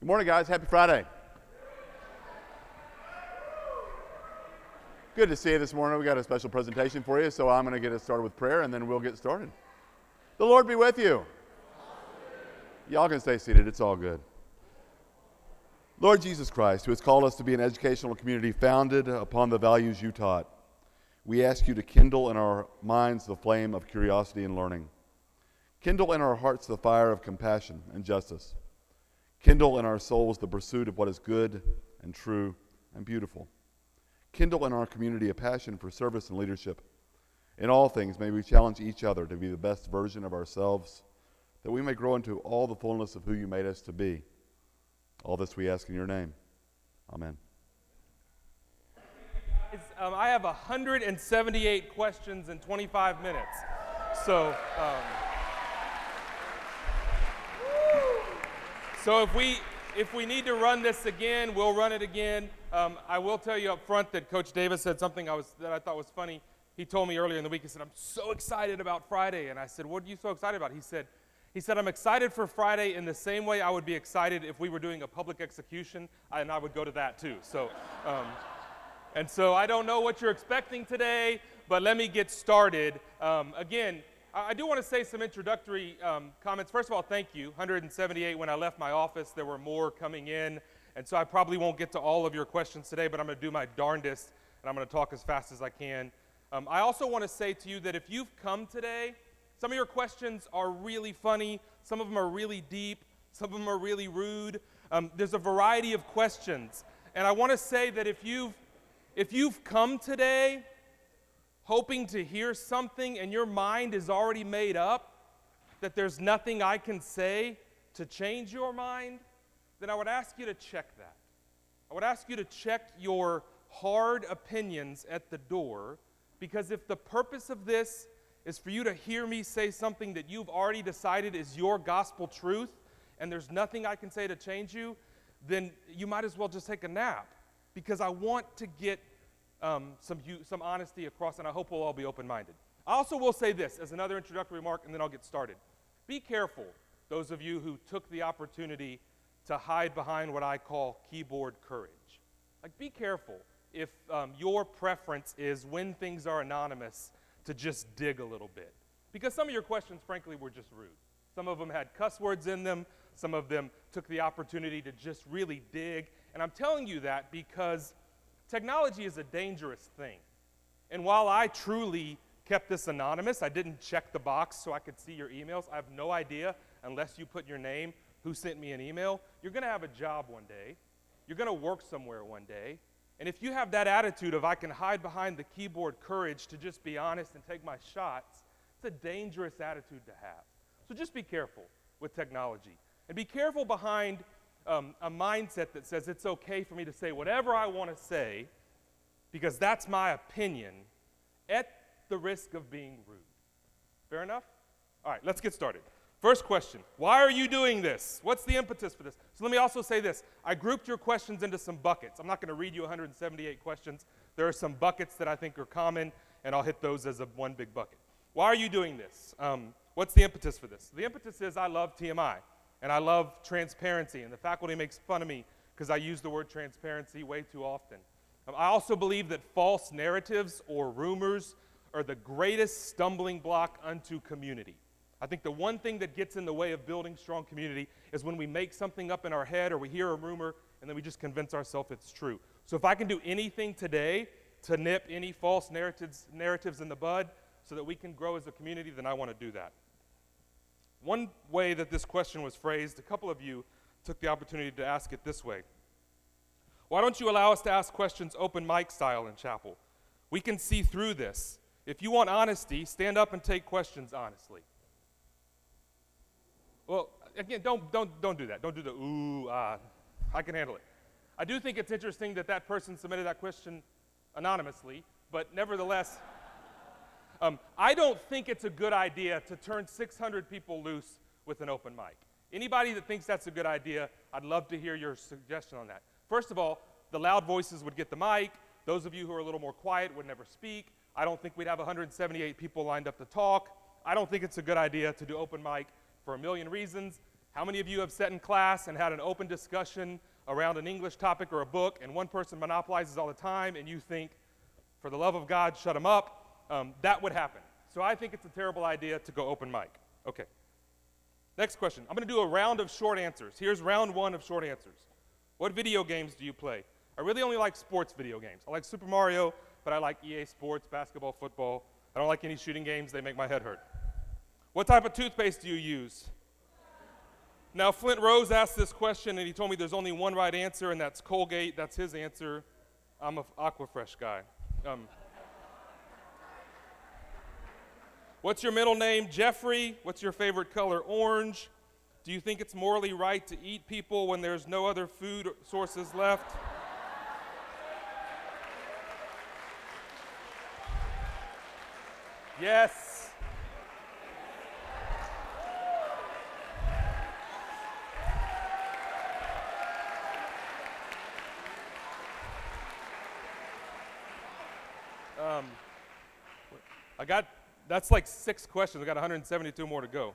Morning, guys. Happy Friday. Good to see you this morning. We got a special presentation for you, so I'm going to get us started with prayer, and then we'll get started. The Lord be with you. Y'all can stay seated. It's all good. Lord Jesus Christ, who has called us to be an educational community founded upon the values you taught, we ask you to kindle in our minds the flame of curiosity and learning. Kindle in our hearts the fire of compassion and justice. Kindle in our souls the pursuit of what is good and true and beautiful. Kindle in our community a passion for service and leadership. In all things, may we challenge each other to be the best version of ourselves, that we may grow into all the fullness of who you made us to be. All this we ask in your name. Amen. I have 178 questions in 25 minutes. So if we need to run this again, we'll run it again. I will tell you up front that Coach Davis said something that I thought was funny. He told me earlier in the week, he said, I'm so excited about Friday. And I said, what are you so excited about? He said, I'm excited for Friday in the same way I would be excited if we were doing a public execution, and I would go to that too. So, and so I don't know what you're expecting today, but let me get started. Again, I do want to say some introductory comments. First of all, thank you. 178 when I left my office. There were more coming in, and so I probably won't get to all of your questions today, but I'm going to do my darndest, and I'm going to talk as fast as I can. I also want to say to you that if you've come today, some of your questions are really funny. Some of them are really deep. Some of them are really rude. There's a variety of questions, and I want to say that if you've come today hoping to hear something and your mind is already made up, that there's nothing I can say to change your mind, then I would ask you to check that. I would ask you to check your hard opinions at the door, because if the purpose of this is for you to hear me say something that you've already decided is your gospel truth, and there's nothing I can say to change you, then you might as well just take a nap, because I want to get some honesty across, and I hope we'll all be open-minded. I also will say this as another introductory remark, and then I'll get started. Be careful, those of you who took the opportunity to hide behind what I call keyboard courage. Like, be careful if your preference is, when things are anonymous, to just dig a little bit. Because some of your questions, frankly, were just rude. Some of them had cuss words in them. Some of them took the opportunity to just really dig. And I'm telling you that because technology is a dangerous thing. And while I truly kept this anonymous, I didn't check the box so I could see your emails. I have no idea, unless you put your name, who sent me an email. You're going to have a job one day. You're going to work somewhere one day. And if you have that attitude of, I can hide behind the keyboard courage to just be honest and take my shots, it's a dangerous attitude to have. So just be careful with technology. And be careful behind a mindset that says it's okay for me to say whatever I want to say because that's my opinion, at the risk of being rude. Fair enough? All right, let's get started. First question, why are you doing this? What's the impetus for this? So let me also say this. I grouped your questions into some buckets. I'm not going to read you 178 questions. There are some buckets that I think are common, and I'll hit those as one big bucket. Why are you doing this? What's the impetus for this? The impetus is I love TMI. And I love transparency, and the faculty makes fun of me because I use the word transparency way too often. I also believe that false narratives or rumors are the greatest stumbling block unto community. I think the one thing that gets in the way of building strong community is when we make something up in our head or we hear a rumor and then we just convince ourselves it's true. So if I can do anything today to nip any false narratives in the bud so that we can grow as a community, then I want to do that. One way that this question was phrased, a couple of you took the opportunity to ask it this way. Why don't you allow us to ask questions open mic style in chapel? We can see through this. If you want honesty, stand up and take questions honestly. Well, again, don't do that. Don't do the ooh, ah. I can handle it. I do think it's interesting that that person submitted that question anonymously, but nevertheless, I don't think it's a good idea to turn 600 people loose with an open mic. Anybody that thinks that's a good idea, I'd love to hear your suggestion on that. First of all, the loud voices would get the mic. Those of you who are a little more quiet would never speak. I don't think we'd have 178 people lined up to talk. I don't think it's a good idea to do open mic for a million reasons. How many of you have sat in class and had an open discussion around an English topic or a book, and one person monopolizes all the time, and you think, for the love of God, shut them up? That would happen. So I think it's a terrible idea to go open mic. Okay. Next question. I'm going to do a round of short answers. Here's round one of short answers. What video games do you play? I really only like sports video games. I like Super Mario, but I like EA Sports, basketball, football. I don't like any shooting games. They make my head hurt. What type of toothpaste do you use? Now, Flint Rose asked this question, and he told me there's only one right answer, and that's Colgate. That's his answer. I'm an Aquafresh guy. What's your middle name? Jeffrey. What's your favorite color? Orange. Do you think it's morally right to eat people when there's no other food sources left? Yes. That's like 6 questions. I got 172 more to go.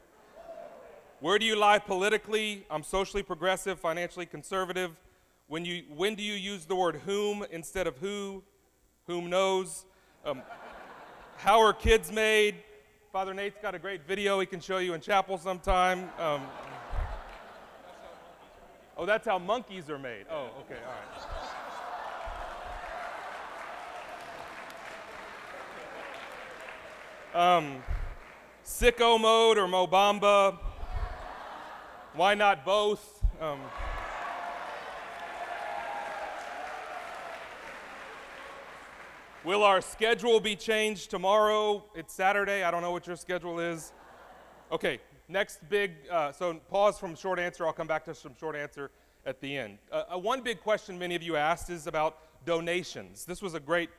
Where do you lie politically? I'm socially progressive, financially conservative. When do you use the word whom instead of who? Whom knows? How are kids made? Father Nate's got a great video he can show you in chapel sometime. Oh, that's how monkeys are made. Oh, okay, all right. Sicko mode or Mobamba? Why not both? Will our schedule be changed tomorrow? It's Saturday. I don't know what your schedule is. Okay, next big, so pause from short answer. I'll come back to some short answer at the end. One big question many of you asked is about donations. This was a great,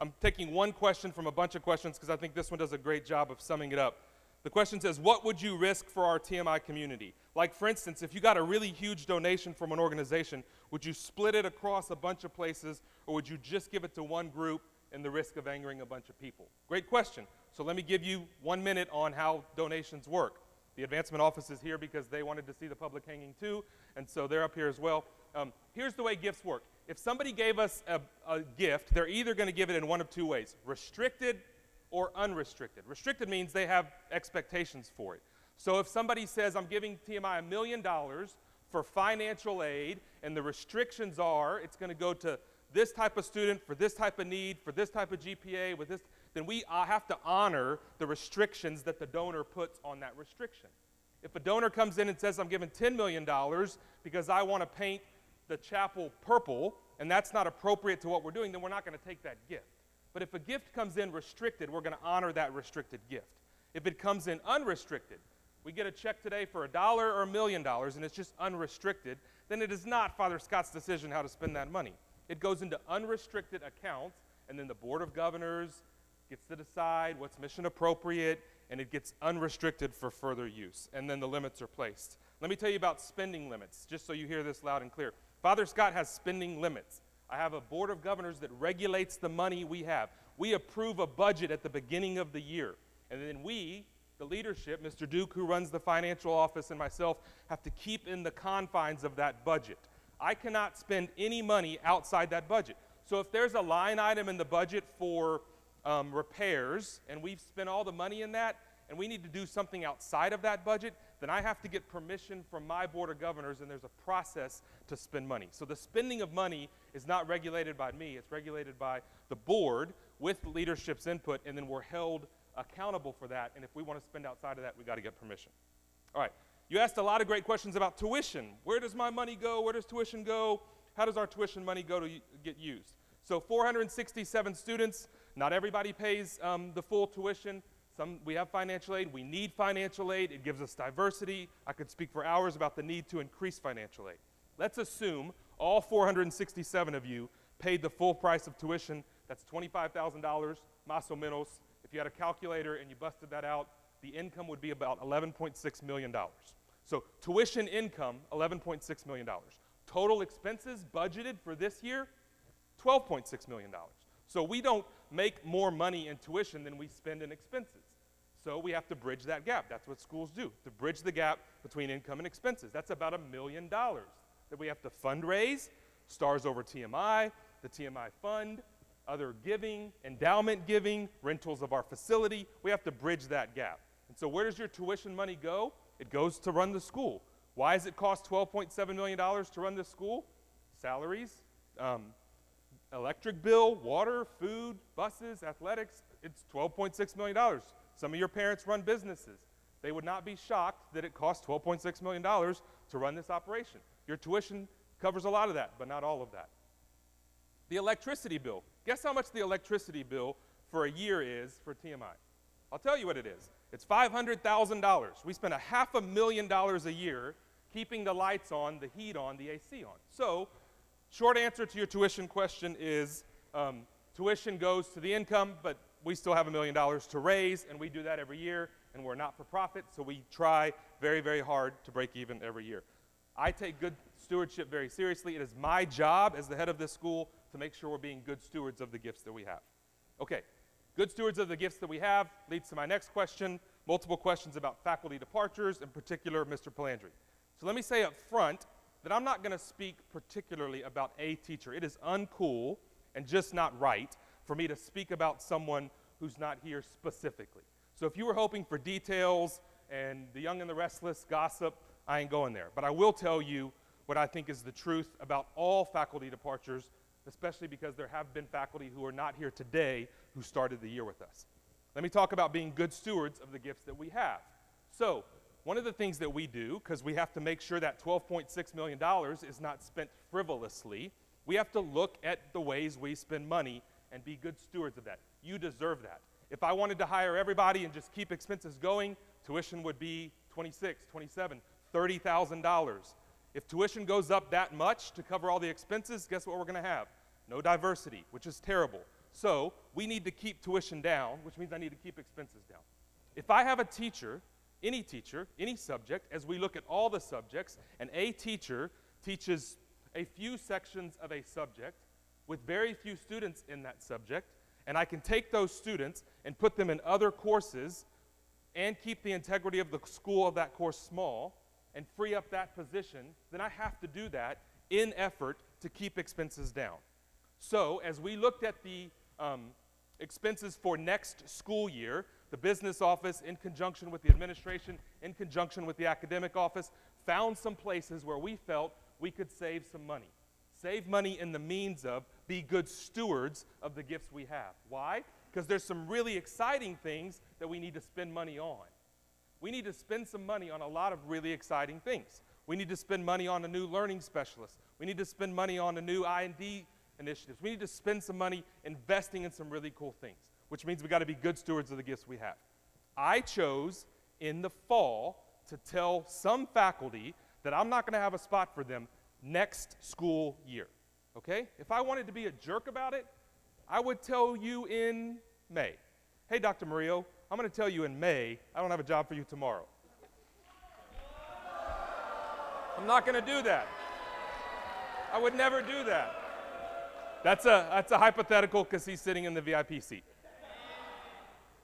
I'm taking one question from a bunch of questions because I think this one does a great job of summing it up. The question says, what would you risk for our TMI community? Like, for instance, if you got a really huge donation from an organization, would you split it across a bunch of places, or would you just give it to one group and the risk of angering a bunch of people? Great question. So let me give you 1 minute on how donations work. The advancement office is here because they wanted to see the public hanging too, and so they're up here as well. Here's the way gifts work. If somebody gave us a gift, they're either going to give it in one of two ways, restricted or unrestricted. Restricted means they have expectations for it. So if somebody says, I'm giving TMI $1 million for financial aid, and the restrictions are, it's going to go to this type of student, for this type of need, for this type of GPA, with this, then we have to honor the restrictions that the donor puts on that restriction. If a donor comes in and says, I'm giving $10 million because I want to paint the chapel purple, and that's not appropriate to what we're doing, then we're not going to take that gift. But if a gift comes in restricted, we're going to honor that restricted gift. If it comes in unrestricted, we get a check today for $1 or $1 million, and it's just unrestricted, then it is not Father Scott's decision how to spend that money. It goes into unrestricted accounts, and then the Board of Governors gets to decide what's mission appropriate, and it gets unrestricted for further use, and then the limits are placed. Let me tell you about spending limits, just so you hear this loud and clear. Father Scott has spending limits. I have a Board of Governors that regulates the money we have. We approve a budget at the beginning of the year, and then we, the leadership, Mr. Duke, who runs the financial office, and myself, have to keep in the confines of that budget. I cannot spend any money outside that budget. So if there's a line item in the budget for repairs, and we've spent all the money in that, and we need to do something outside of that budget, then I have to get permission from my Board of Governors, and there's a process to spend money. So the spending of money is not regulated by me, it's regulated by the board with leadership's input, and then we're held accountable for that, and if we want to spend outside of that, we got to get permission. All right, you asked a lot of great questions about tuition. Where does my money go? Where does tuition go? How does our tuition money go to get used? So 467 students, not everybody pays the full tuition. We have financial aid. We need financial aid. It gives us diversity. I could speak for hours about the need to increase financial aid. Let's assume all 467 of you paid the full price of tuition. That's $25,000, más o menos. If you had a calculator and you busted that out, the income would be about $11.6 million. So tuition income, $11.6 million. Total expenses budgeted for this year, $12.6 million. So we don't make more money in tuition than we spend in expenses. So we have to bridge that gap. That's what schools do, to bridge the gap between income and expenses. That's about $1 million that we have to fundraise, Stars Over TMI, the TMI Fund, other giving, endowment giving, rentals of our facility. We have to bridge that gap. And so where does your tuition money go? It goes to run the school. Why does it cost $12.7 million to run this school? Salaries, electric bill, water, food, buses, athletics. It's $12.6 million. Some of your parents run businesses. They would not be shocked that it costs $12.6 million to run this operation. Your tuition covers a lot of that, but not all of that. The electricity bill. Guess how much the electricity bill for a year is for TMI? I'll tell you what it is. It's $500,000. We spend $500,000 a year keeping the lights on, the heat on, the AC on. So, short answer to your tuition question is tuition goes to the income, but we still have $1 million to raise, and we do that every year, and we're not for profit, so we try very, very hard to break even every year. I take good stewardship very seriously. It is my job as the head of this school to make sure we're being good stewards of the gifts that we have. Okay, good stewards of the gifts that we have leads to my next question, multiple questions about faculty departures, in particular Mr. Palandri. So let me say up front that I'm not going to speak particularly about a teacher. It is uncool and just not right for me to speak about someone who's not here specifically. So if you were hoping for details and the young and the restless gossip, I ain't going there. But I will tell you what I think is the truth about all faculty departures, especially because there have been faculty who are not here today who started the year with us. Let me talk about being good stewards of the gifts that we have. So one of the things that we do, because we have to make sure that $12.6 million is not spent frivolously, we have to look at the ways we spend money and be good stewards of that. You deserve that. If I wanted to hire everybody and just keep expenses going, tuition would be $26,000, $27,000, $30,000. If tuition goes up that much to cover all the expenses, guess what we're going to have? No diversity, which is terrible. So we need to keep tuition down, which means I need to keep expenses down. If I have a teacher, any subject, as we look at all the subjects, and a teacher teaches a few sections of a subject with very few students in that subject, and I can take those students and put them in other courses and keep the integrity of the school of that course small and free up that position, then I have to do that in effort to keep expenses down. So as we looked at the expenses for next school year, the business office, in conjunction with the administration, in conjunction with the academic office, found some places where we felt we could save some money. Save money in the means of be good stewards of the gifts we have. Why? Because there's some really exciting things that we need to spend money on. We need to spend some money on a lot of really exciting things. We need to spend money on a new learning specialist. We need to spend money on a new I&D initiatives. We need to spend some money investing in some really cool things, which means we got to be good stewards of the gifts we have. I chose in the fall to tell some faculty that I'm not going to have a spot for them next school year, okay? If I wanted to be a jerk about it, I would tell you in May. Hey, Dr. Murillo, I'm going to tell you in May, I don't have a job for you tomorrow. I'm not going to do that. I would never do that. That's a hypothetical because he's sitting in the VIP seat.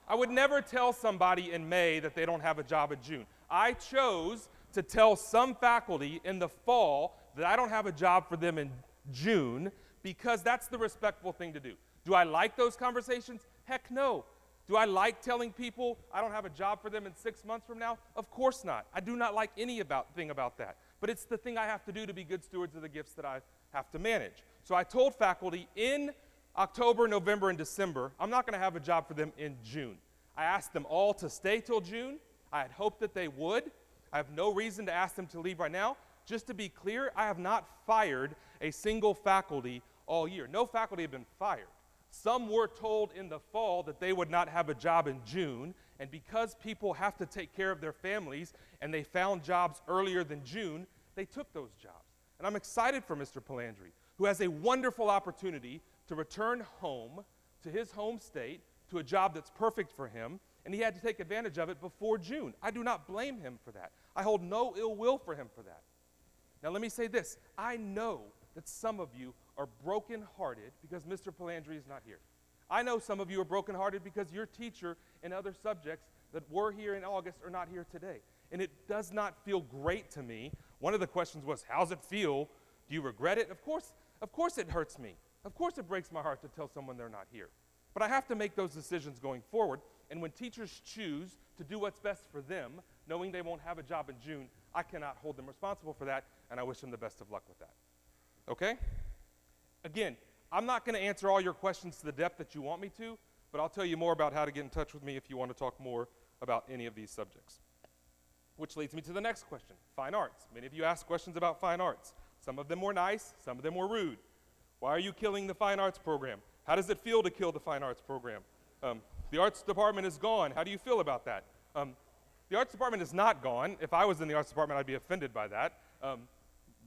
I would never tell somebody in May that they don't have a job in June. I chose to tell some faculty in the fall that I don't have a job for them in June because that's the respectful thing to do. Do I like those conversations? Heck no. Do I like telling people I don't have a job for them in 6 months from now? Of course not. I do not like anything about that. But it's the thing I have to do to be good stewards of the gifts that I have to manage. So I told faculty in October, November, and December, I'm not going to have a job for them in June. I asked them all to stay till June. I had hoped that they would. I have no reason to ask them to leave right now. Just to be clear, I have not fired a single faculty all year. No faculty have been fired. Some were told in the fall that they would not have a job in June, and because people have to take care of their families and they found jobs earlier than June, they took those jobs. And I'm excited for Mr. Palandri, who has a wonderful opportunity to return home to his home state, to a job that's perfect for him, and he had to take advantage of it before June. I do not blame him for that. I hold no ill will for him for that. Now let me say this. I know that some of you are brokenhearted because Mr. Palandri is not here. I know some of you are brokenhearted because your teacher in other subjects that were here in August are not here today. And it does not feel great to me. One of the questions was, how's it feel? Do you regret it? Of course it hurts me. Of course it breaks my heart to tell someone they're not here. But I have to make those decisions going forward. And when teachers choose to do what's best for them, knowing they won't have a job in June, I cannot hold them responsible for that, and I wish them the best of luck with that. Okay? Again, I'm not going to answer all your questions to the depth that you want me to, but I'll tell you more about how to get in touch with me if you want to talk more about any of these subjects. Which leads me to the next question, fine arts. Many of you asked questions about fine arts. Some of them were nice, some of them were rude. Why are you killing the fine arts program? How does it feel to kill the fine arts program? The arts department is gone. How do you feel about that? The arts department is not gone. If I was in the arts department, I'd be offended by that.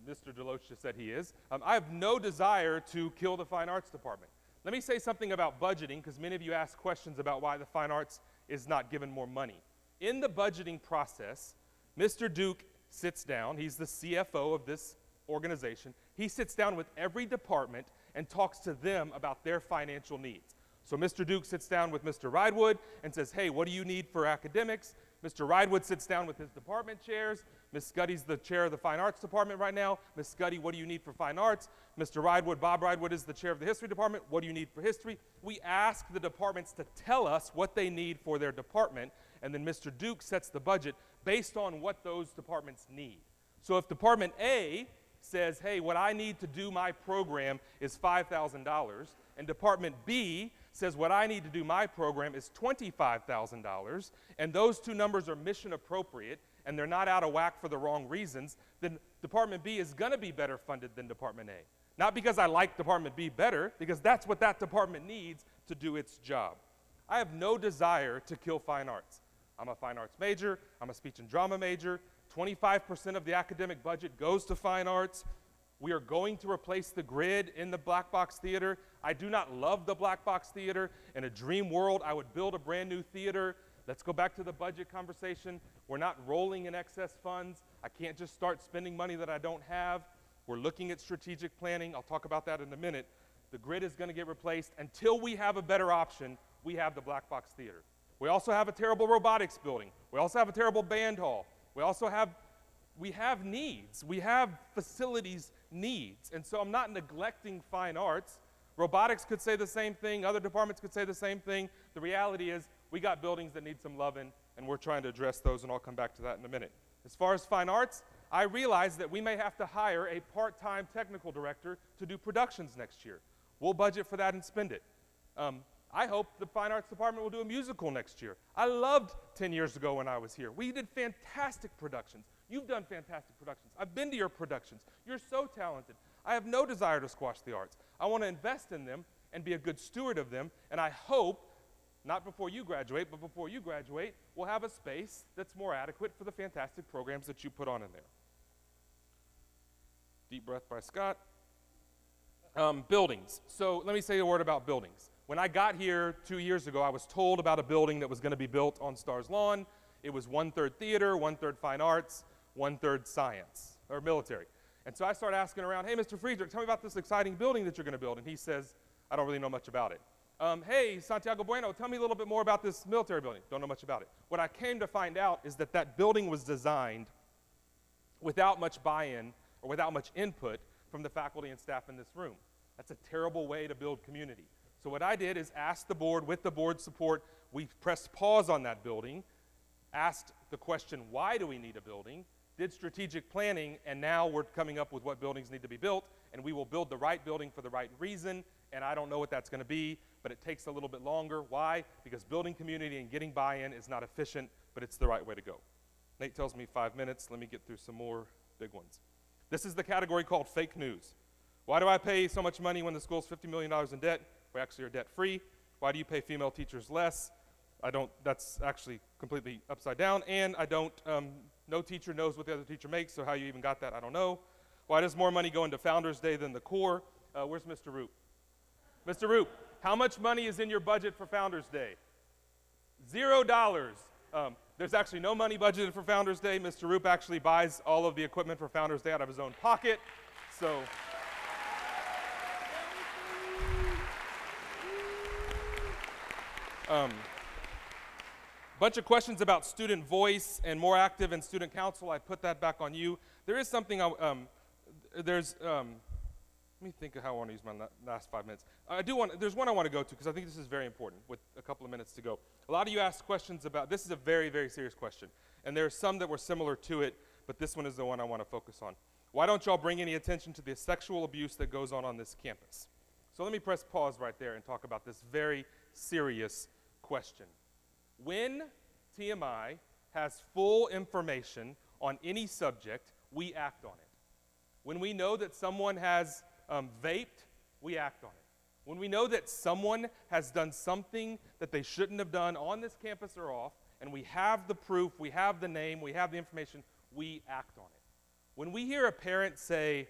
Mr. Deloach just said he is. I have no desire to kill the fine arts department. Let me say something about budgeting, because many of you asked questions about why the fine arts is not given more money. In the budgeting process, Mr. Duke sits down. He's the CFO of this organization. He sits down with every department and talks to them about their financial needs. So Mr. Duke sits down with Mr. Ridewood and says, hey, what do you need for academics? Mr. Ridewood sits down with his department chairs. Ms. Scuddy's the chair of the fine arts department right now. Ms. Scuddy, what do you need for fine arts? Mr. Ridewood, Bob Ridewood is the chair of the history department. What do you need for history? We ask the departments to tell us what they need for their department, and then Mr. Duke sets the budget based on what those departments need. So if Department A says, hey, what I need to do my program is $5,000, and Department B says what I need to do my program is $25,000, and those two numbers are mission appropriate, and they're not out of whack for the wrong reasons, then Department B is going to be better funded than Department A. Not because I like Department B better, because that's what that department needs to do its job. I have no desire to kill fine arts. I'm a fine arts major. I'm a speech and drama major. 25% of the academic budget goes to fine arts. We are going to replace the grid in the black box theater. I do not love the black box theater. In a dream world, I would build a brand new theater. Let's go back to the budget conversation. We're not rolling in excess funds. I can't just start spending money that I don't have. We're looking at strategic planning. I'll talk about that in a minute. The grid is going to get replaced. Until we have a better option, we have the black box theater. We also have a terrible robotics building. We also have a terrible band hall. We have needs. We have facilities needs. And so I'm not neglecting fine arts. Robotics could say the same thing. Other departments could say the same thing. The reality is we got buildings that need some loving, and we're trying to address those, and I'll come back to that in a minute. As far as fine arts, I realize that we may have to hire a part-time technical director to do productions next year. We'll budget for that and spend it. I hope the fine arts department will do a musical next year. I loved 10 years ago when I was here. We did fantastic productions. You've done fantastic productions. I've been to your productions. You're so talented. I have no desire to squash the arts. I want to invest in them and be a good steward of them, and I hope, not before you graduate, but before you graduate, we'll have a space that's more adequate for the fantastic programs that you put on in there. Deep breath by Scott. Buildings. So let me say a word about buildings. When I got here 2 years ago, I was told about a building that was going to be built on Stars Lawn. It was 1/3 theater, 1/3 fine arts, 1/3 science, or military. And so I started asking around, hey, Mr. Friedrich, tell me about this exciting building that you're going to build. And he says, I don't really know much about it. Hey, Santiago Bueno, tell me a little bit more about this military building. Don't know much about it. What I came to find out is that that building was designed without much buy-in or without much input from the faculty and staff in this room. That's a terrible way to build community. So what I did is ask the board, with the board's support, we pressed pause on that building, asked the question, why do we need a building, did strategic planning, and now we're coming up with what buildings need to be built, and we will build the right building for the right reason, and I don't know what that's going to be, but it takes a little bit longer. Why? Because building community and getting buy-in is not efficient, but it's the right way to go. Nate tells me 5 minutes. Let me get through some more big ones. This is the category called fake news. Why do I pay so much money when the school's $50 million in debt? We actually are debt-free. Why do you pay female teachers less? That's actually completely upside down. And no teacher knows what the other teacher makes, so how you even got that, I don't know. Why does more money go into Founders Day than the core? Where's Mr. Roop? Mr. Roop, how much money is in your budget for Founders Day? $0. There's actually no money budgeted for Founders Day. Mr. Roop actually buys all of the equipment for Founders Day out of his own pocket. So Bunch of questions about student voice and more active in student council. I put that back on you. There is something, let me think of how I want to use my last 5 minutes. There's one I want to go to because I think this is very important with a couple of minutes to go. A lot of you asked questions about, this is a very, very serious question. And there are some that were similar to it, but this one is the one I want to focus on. Why don't y'all bring any attention to the sexual abuse that goes on this campus? So let me press pause right there and talk about this very serious question. When TMI has full information on any subject, we act on it. When we know that someone has vaped, we act on it. When we know that someone has done something that they shouldn't have done on this campus or off, and we have the proof, we have the name, we have the information, we act on it. When we hear a parent say,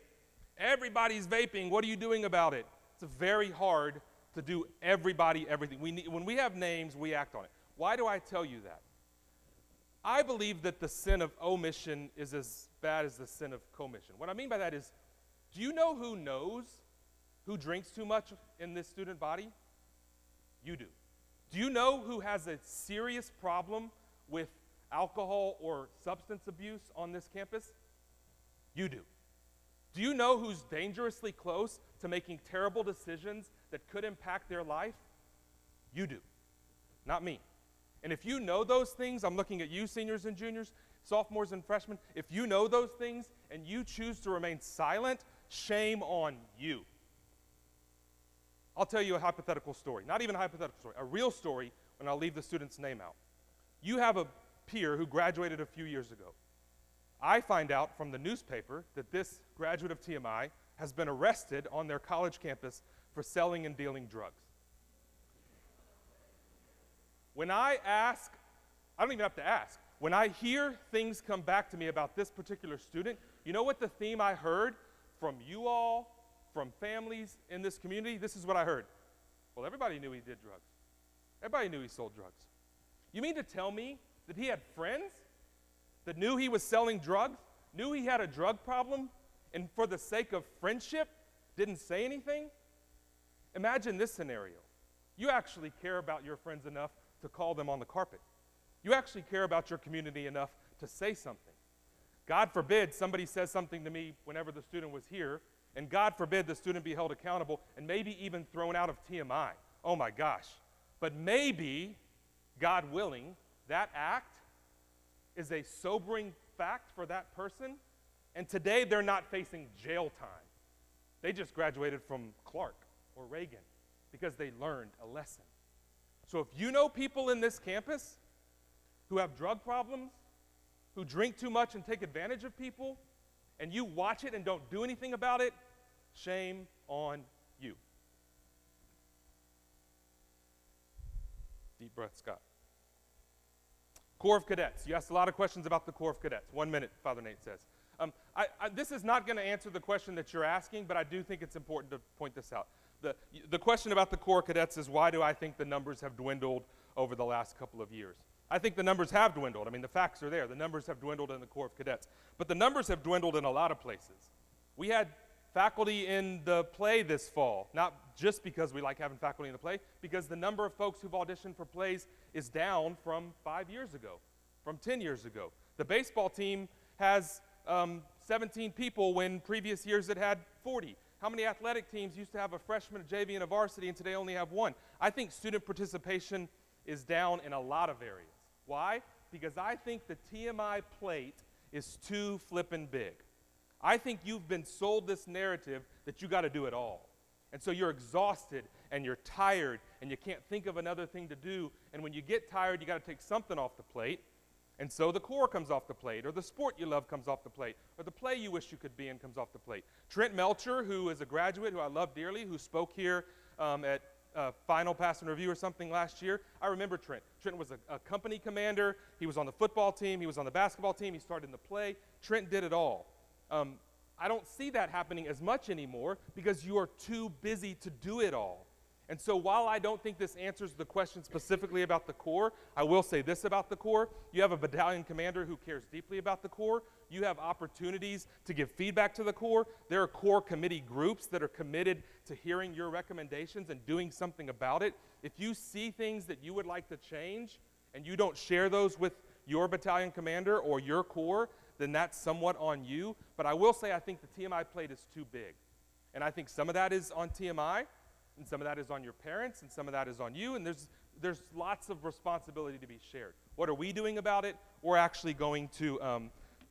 everybody's vaping, what are you doing about it? It's very hard to do everything. When we have names, we act on it. Why do I tell you that? I believe that the sin of omission is as bad as the sin of commission. What I mean by that is, do you know who drinks too much in this student body? You do. Do you know who has a serious problem with alcohol or substance abuse on this campus? You do. Do you know who's dangerously close to making terrible decisions that could impact their life? You do. Not me. And if you know those things, I'm looking at you, seniors and juniors, sophomores and freshmen, if you know those things and you choose to remain silent, shame on you. I'll tell you a hypothetical story. Not even a hypothetical story, a real story, and I'll leave the student's name out. You have a peer who graduated a few years ago. I find out from the newspaper that this graduate of TMI has been arrested on their college campus for selling and dealing drugs. When I ask, I don't even have to ask, when I hear things come back to me about this particular student, you know what the theme I heard from you all, from families in this community? This is what I heard. Well, everybody knew he did drugs. Everybody knew he sold drugs. You mean to tell me that he had friends that knew he was selling drugs, knew he had a drug problem, and for the sake of friendship, didn't say anything? Imagine this scenario. You actually care about your friends enough to call them on the carpet. You actually care about your community enough to say something. God forbid somebody says something to me whenever the student was here, and God forbid the student be held accountable and maybe even thrown out of TMI. Oh my gosh. But maybe, God willing, that act is a sobering fact for that person, and today they're not facing jail time. They just graduated from Clark or Reagan because they learned a lesson. So if you know people in this campus who have drug problems, who drink too much and take advantage of people, and you watch it and don't do anything about it, shame on you. Deep breath, Scott. Corps of Cadets. You asked a lot of questions about the Corps of Cadets. 1 minute, Father Nate says. This is not going to answer the question that you're asking, but I do think it's important to point this out. The question about the Corps of Cadets is, why do I think the numbers have dwindled over the last couple of years? I think the numbers have dwindled. I mean, the facts are there. The numbers have dwindled in the Corps of Cadets. But the numbers have dwindled in a lot of places. We had faculty in the play this fall, not just because we like having faculty in the play, because the number of folks who've auditioned for plays is down from 5 years ago, from 10 years ago. The baseball team has 17 people when previous years it had 40. How many athletic teams used to have a freshman, a JV, and a varsity, and today only have one? I think student participation is down in a lot of areas. Why? Because I think the TMI plate is too flippin' big. I think you've been sold this narrative that you got to do it all. And so you're exhausted and you're tired and you can't think of another thing to do. And when you get tired, you got to take something off the plate. And so the Corps comes off the plate, or the sport you love comes off the plate, or the play you wish you could be in comes off the plate. Trent Melcher, who is a graduate who I love dearly, who spoke here at Final Pass and Review or something last year. I remember Trent. Trent was a company commander. He was on the football team. He was on the basketball team. He started in the play. Trent did it all. I don't see that happening as much anymore because you are too busy to do it all. And so while I don't think this answers the question specifically about the Corps, I will say this about the Corps. You have a battalion commander who cares deeply about the Corps. You have opportunities to give feedback to the Corps. There are Corps committee groups that are committed to hearing your recommendations and doing something about it. If you see things that you would like to change and you don't share those with your battalion commander or your Corps, then that's somewhat on you. But I will say I think the TMI plate is too big. And I think some of that is on TMI, and some of that is on your parents, and some of that is on you, and there's lots of responsibility to be shared. What are we doing about it? We're actually going to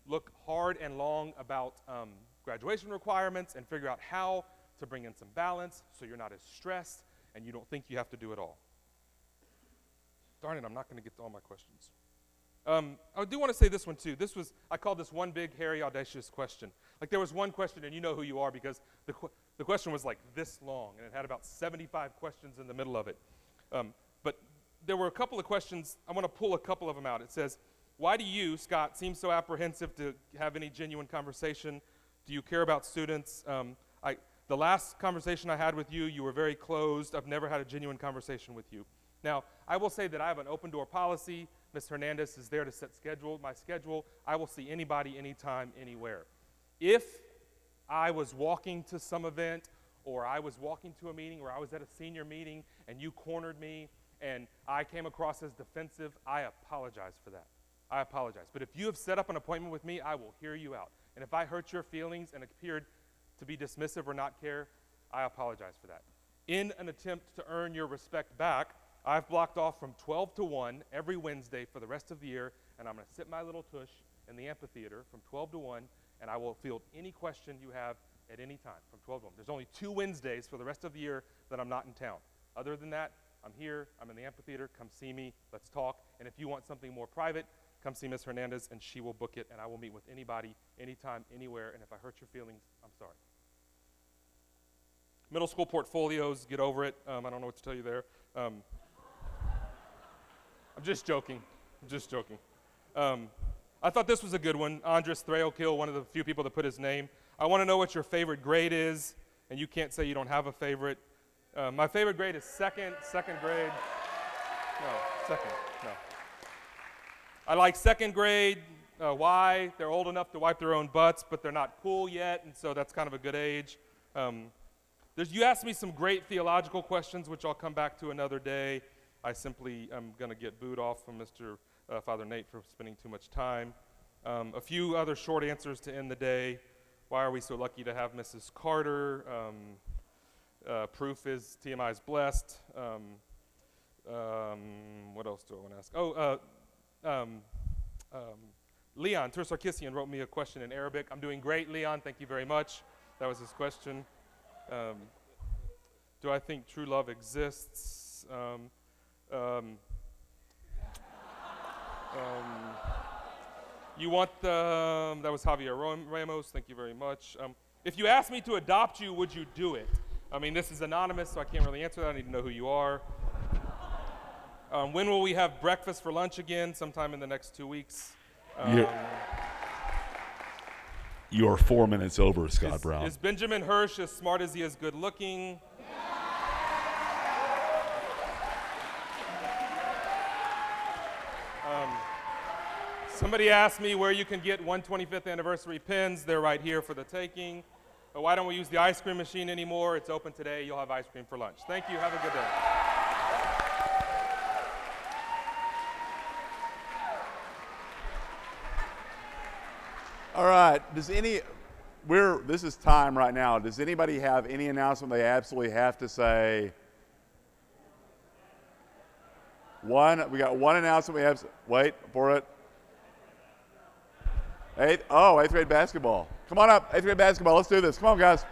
look hard and long about graduation requirements and figure out how to bring in some balance so you're not as stressed and you don't think you have to do it all. Darn it, I'm not going to get to all my questions. I do want to say this one too. I call this one big, hairy, audacious question. Like there was one question, and you know who you are because the question was like this long, and it had about 75 questions in the middle of it. But there were a couple of questions. I want to pull a couple of them out. It says, why do you, Scott, seem so apprehensive to have any genuine conversation? Do you care about students? The last conversation I had with you, you were very closed. I've never had a genuine conversation with you. Now, I will say that I have an open door policy. Ms. Hernandez is there to set my schedule. I will see anybody, anytime, anywhere. If I was walking to some event, or I was walking to a meeting, or I was at a senior meeting, and you cornered me, and I came across as defensive, I apologize for that. I apologize. But if you have set up an appointment with me, I will hear you out. And if I hurt your feelings and appeared to be dismissive or not care, I apologize for that. In an attempt to earn your respect back, I've blocked off from 12 to 1 every Wednesday for the rest of the year, and I'm going to sit my little tush in the amphitheater from 12 to 1, and I will field any question you have at any time from 12 to 1. There's only 2 Wednesdays for the rest of the year that I'm not in town. Other than that, I'm here, I'm in the amphitheater, come see me, let's talk, and if you want something more private, come see Ms. Hernandez, and she will book it, and I will meet with anybody, anytime, anywhere, and if I hurt your feelings, I'm sorry. Middle school portfolios, get over it. I don't know what to tell you there. I'm just joking. I'm just joking. I thought this was a good one. Andres Thrailkill, one of the few people that put his name. I want to know what your favorite grade is, and you can't say you don't have a favorite. My favorite grade is second grade. No, second, no. I like second grade. Why? They're old enough to wipe their own butts, but they're not cool yet, and so that's kind of a good age. You asked me some great theological questions, which I'll come back to another day. I simply am going to get booed off from Mr. Father Nate for spending too much time. A few other short answers to end the day. Why are we so lucky to have Mrs. Carter? Proof is TMI is blessed. What else do I want to ask? Leon Tur Sarkisian wrote me a question in Arabic. I'm doing great, Leon. Thank you very much. That was his question. Do I think true love exists? You want the, that was Javier Ramos, thank you very much. If you asked me to adopt you, would you do it? I mean, this is anonymous, so I can't really answer that. I need to know who you are. When will we have breakfast for lunch again? Sometime in the next 2 weeks. You're 4 minutes over, Scott Brown. Is Benjamin Hirsch as smart as he is good looking? Somebody asked me where you can get 125th anniversary pins. They're right here for the taking. But why don't we use the ice cream machine anymore? It's open today. You'll have ice cream for lunch. Thank you. Have a good day. All right. This is time right now. Does anybody have any announcement they absolutely have to say? We got one announcement we have. Wait for it. Eighth grade basketball. Come on up, 8th grade basketball. Let's do this. Come on, guys.